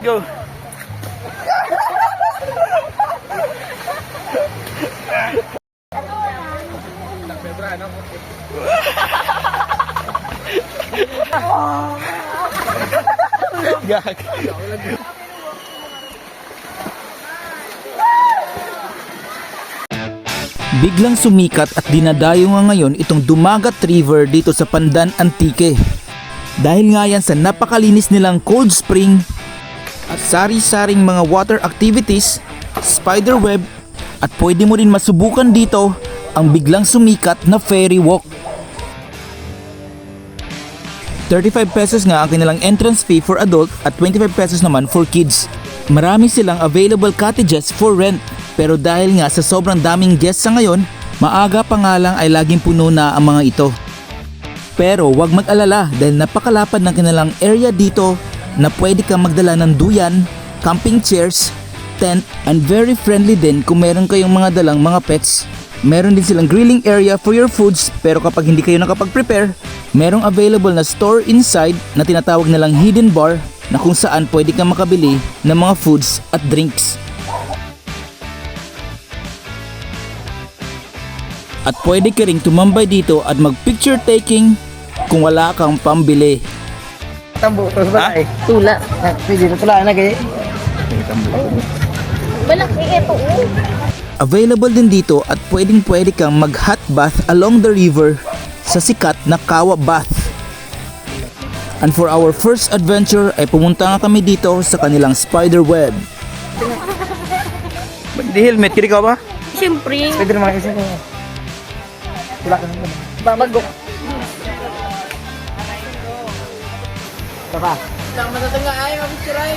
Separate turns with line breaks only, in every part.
go. Gag. Biglang sumikat at dinadayo nga ngayon itong Dumagat River dito sa Pandan Antique. Dahil nga yan sa napakalinis nilang cold spring at sari-saring mga water activities, spider web, at pwede mo rin masubukan dito ang biglang sumikat na ferry walk. 35 pesos nga ang kanilang entrance fee for adult at 25 pesos naman for kids. Marami silang available cottages for rent, pero dahil nga sa sobrang daming guests sa ngayon, maaga pa nga lang ay laging puno na ang mga ito. Pero wag mag-alala dahil napakalapad ng kanilang area dito na pwede kang magdala ng duyan, camping chairs, tent, and very friendly din kung meron kayong mga dalang mga pets. Meron din silang grilling area for your foods, pero kapag hindi kayo nakapag-prepare, merong available na store inside na tinatawag nilang hidden bar na kung saan pwede kang makabili ng mga foods at drinks. At pwede ka ring tumambay dito at mag-picture taking kung wala kang pambili.
Tambo, terus ba? Tula. Pwede na tula na kaya.
Malaki ito.
Available din dito at pwedeng kang mag-hot bath along the river sa sikat na Kawa Bath. And for our first adventure ay pumunta nga kami dito sa kanilang spider web. Di helmet, kiri ka ba?
Siyempre.
Pwede naman kasi ko. Tula ka naman. Babagok. Tapa.
Lang matatanga ay, mabitiray.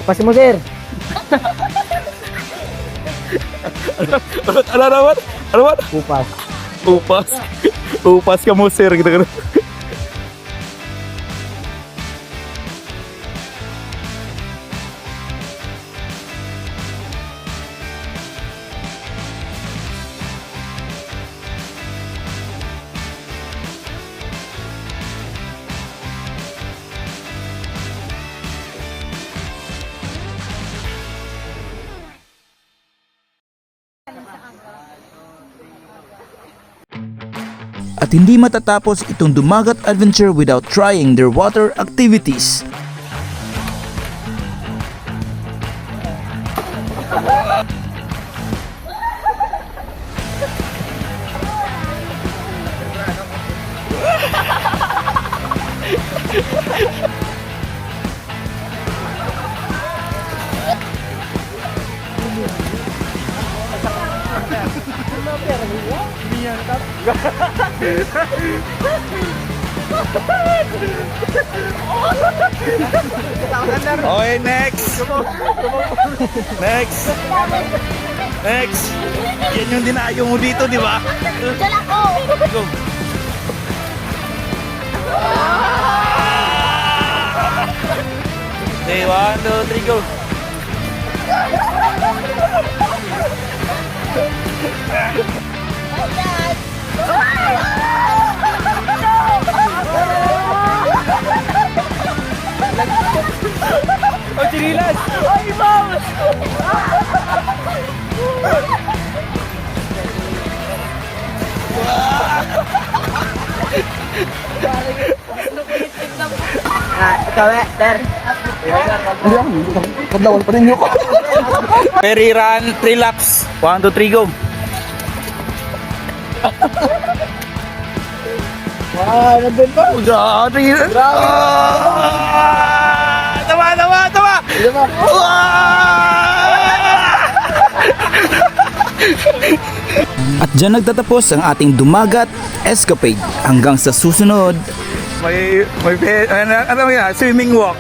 Pasi mo, sir.
Ano?
Upas.
Upas ka mo, sir. Kita. At hindi matatapos itong Dumagat adventure without trying their water activities. Okay, next. Next. Yan yung dinayo mo dito, di ba?
Diyan ako.
Go. Okay, 1, 2, 3, go. Oh, chinilas! Ay, mouse!
Ikaw ter. Kadlawan pa rin ko.
Ferry run, 3 laps. 1, 2, 3, go.
Wah, nandun pa.
Grabe! Tawa!
Di ba?
At dyan nagtatapos ang ating Dumagat escapade. Hanggang sa susunod. May ano yan? Swimming walk.